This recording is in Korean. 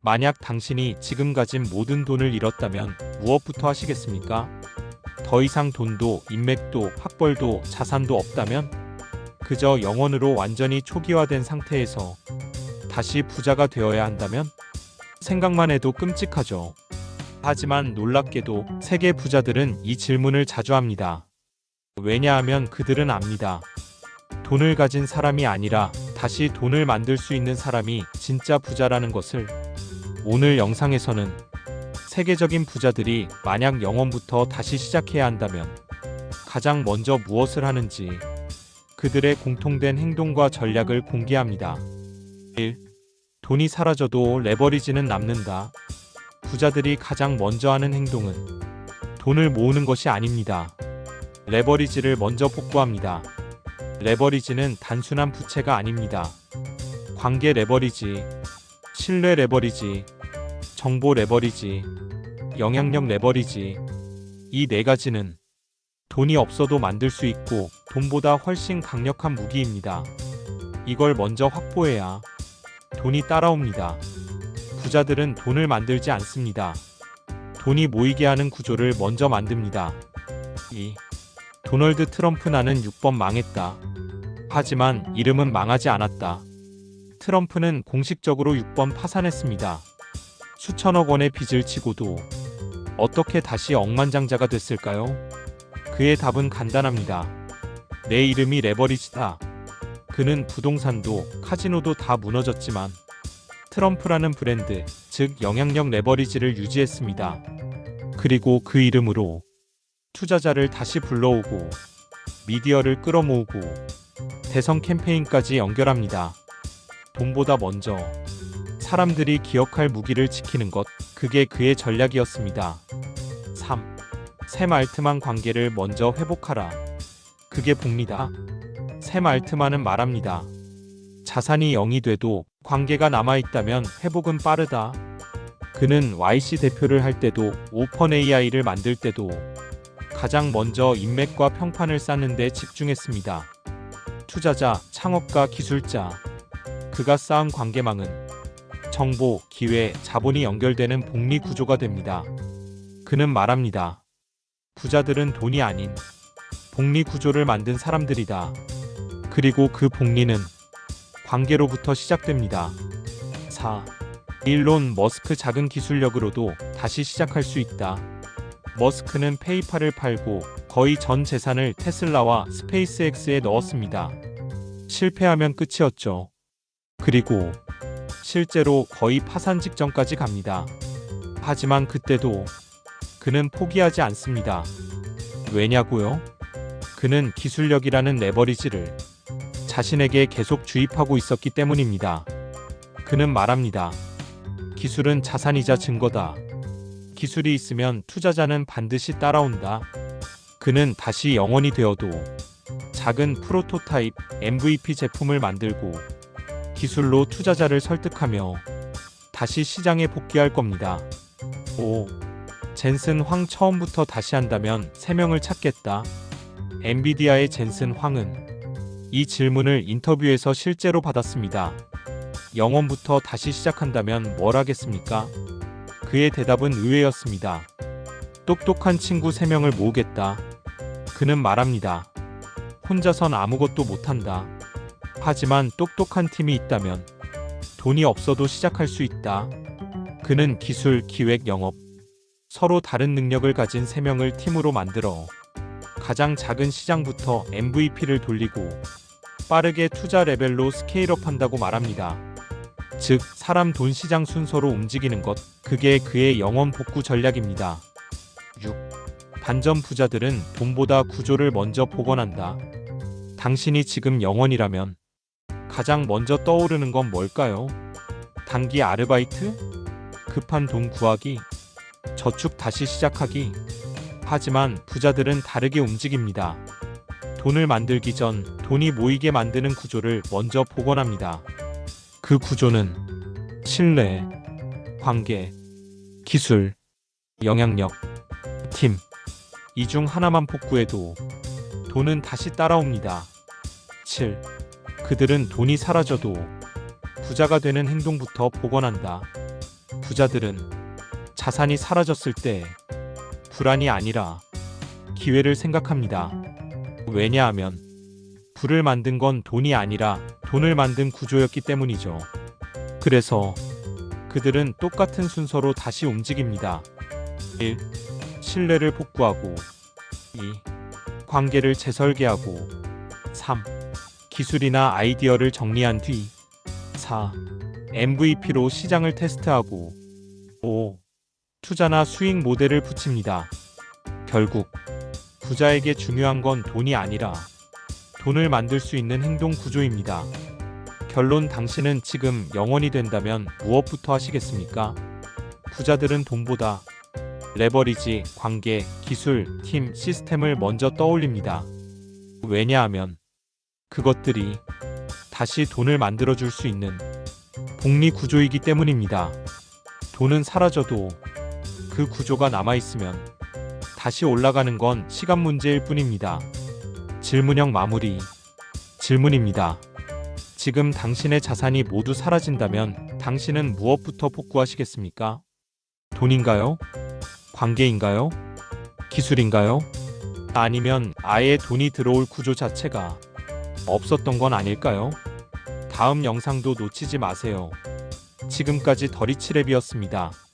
만약 당신이 지금 가진 모든 돈을 잃었다면 무엇부터 하시겠습니까? 더 이상 돈도 인맥도 학벌도 자산도 없다면? 그저 영혼으로 완전히 초기화된 상태에서 다시 부자가 되어야 한다면? 생각만 해도 끔찍하죠. 하지만 놀랍게도 세계 부자들은 이 질문을 자주 합니다. 왜냐하면 그들은 압니다. 돈을 가진 사람이 아니라 다시 돈을 만들 수 있는 사람이 진짜 부자라는 것을. 오늘 영상에서는 세계적인 부자들이 만약 영원부터 다시 시작해야 한다면 가장 먼저 무엇을 하는지 그들의 공통된 행동과 전략을 공개합니다. 1. 돈이 사라져도 레버리지는 남는다. 부자들이 가장 먼저 하는 행동은 돈을 모으는 것이 아닙니다. 레버리지를 먼저 복구합니다. 레버리지는 단순한 부채가 아닙니다. 관계 레버리지, 신뢰 레버리지, 정보 레버리지, 영향력 레버리지. 이 네 가지는 돈이 없어도 만들 수 있고 돈보다 훨씬 강력한 무기입니다. 이걸 먼저 확보해야 돈이 따라옵니다. 부자들은 돈을 만들지 않습니다. 돈이 모이게 하는 구조를 먼저 만듭니다. 2. 도널드 트럼프 나는 6번 망했다. 하지만 이름은 망하지 않았다. 트럼프는 공식적으로 6번 파산했습니다. 수천억 원의 빚을 지고도 어떻게 다시 억만장자가 됐을까요? 그의 답은 간단합니다. 내 이름이 레버리지다. 그는 부동산도 카지노도 다 무너졌지만 트럼프라는 브랜드, 즉 영향력 레버리지를 유지했습니다. 그리고 그 이름으로 투자자를 다시 불러오고 미디어를 끌어모으고 대선 캠페인까지 연결합니다. 돈보다 먼저 사람들이 기억할 무기를 지키는 것, 그게 그의 전략이었습니다. 3. 샘 알트만 관계를 먼저 회복하라. 그게 복리다. 샘 알트만은 말합니다. 자산이 0이 돼도 관계가 남아있다면 회복은 빠르다. 그는 YC 대표를 할 때도 오펀AI를 만들 때도 가장 먼저 인맥과 평판을 쌓는 데 집중했습니다. 투자자, 창업가, 기술자. 그가 쌓은 관계망은 정보, 기회, 자본이 연결되는 복리 구조가 됩니다. 그는 말합니다. 부자들은 돈이 아닌 복리 구조를 만든 사람들이다. 그리고 그 복리는 관계로부터 시작됩니다. 4. 일론 머스크 작은 기술력으로도 다시 시작할 수 있다. 머스크는 페이팔을 팔고 거의 전 재산을 테슬라와 스페이스X에 넣었습니다. 실패하면 끝이었죠. 그리고 실제로 거의 파산 직전까지 갑니다. 하지만 그때도 그는 포기하지 않습니다. 왜냐고요? 그는 기술력이라는 레버리지를 자신에게 계속 주입하고 있었기 때문입니다. 그는 말합니다. 기술은 자산이자 증거다. 기술이 있으면 투자자는 반드시 따라온다. 그는 다시 영원이 되어도 작은 프로토타입 MVP 제품을 만들고 기술로 투자자를 설득하며 다시 시장에 복귀할 겁니다. 5. 젠슨 황 처음부터 다시 한다면 3명을 찾겠다. 엔비디아의 젠슨 황은 이 질문을 인터뷰에서 실제로 받았습니다. 영원부터 다시 시작한다면 뭘 하겠습니까? 그의 대답은 의외였습니다. 똑똑한 친구 3명을 모으겠다. 그는 말합니다. 혼자선 아무것도 못한다. 하지만 똑똑한 팀이 있다면 돈이 없어도 시작할 수 있다. 그는 기술, 기획, 영업, 서로 다른 능력을 가진 3명을 팀으로 만들어 가장 작은 시장부터 MVP를 돌리고 빠르게 투자 레벨로 스케일업 한다고 말합니다. 즉, 사람 돈 시장 순서로 움직이는 것, 그게 그의 영원 복구 전략입니다. 6. 반전 부자들은 돈보다 구조를 먼저 복원한다. 당신이 지금 영원이라면 가장 먼저 떠오르는 건 뭘까요? 단기 아르바이트? 급한 돈 구하기? 저축 다시 시작하기? 하지만 부자들은 다르게 움직입니다. 돈을 만들기 전 돈이 모이게 만드는 구조를 먼저 복원합니다. 그 구조는 신뢰, 관계, 기술, 영향력, 팀. 이 중 하나만 복구해도 돈은 다시 따라옵니다. 7. 그들은 돈이 사라져도 부자가 되는 행동부터 복원한다. 부자들은 자산이 사라졌을 때 불안이 아니라 기회를 생각합니다. 왜냐하면 부를 만든 건 돈이 아니라 돈을 만든 구조였기 때문이죠. 그래서 그들은 똑같은 순서로 다시 움직입니다. 1. 신뢰를 복구하고 2. 관계를 재설계하고 3. 기술이나 아이디어를 정리한 뒤 4. MVP로 시장을 테스트하고 5. 투자나 수익 모델을 붙입니다. 결국 부자에게 중요한 건 돈이 아니라 돈을 만들 수 있는 행동 구조입니다. 결론, 당신은 지금 영원이 된다면 무엇부터 하시겠습니까? 부자들은 돈보다 레버리지, 관계, 기술, 팀, 시스템을 먼저 떠올립니다. 왜냐하면 그것들이 다시 돈을 만들어줄 수 있는 복리 구조이기 때문입니다. 돈은 사라져도 그 구조가 남아있으면 다시 올라가는 건 시간 문제일 뿐입니다. 질문형 마무리. 질문입니다. 지금 당신의 자산이 모두 사라진다면 당신은 무엇부터 복구하시겠습니까? 돈인가요? 관계인가요? 기술인가요? 아니면 아예 돈이 들어올 구조 자체가 없었던 건 아닐까요? 다음 영상도 놓치지 마세요. 지금까지 더리치랩이었습니다.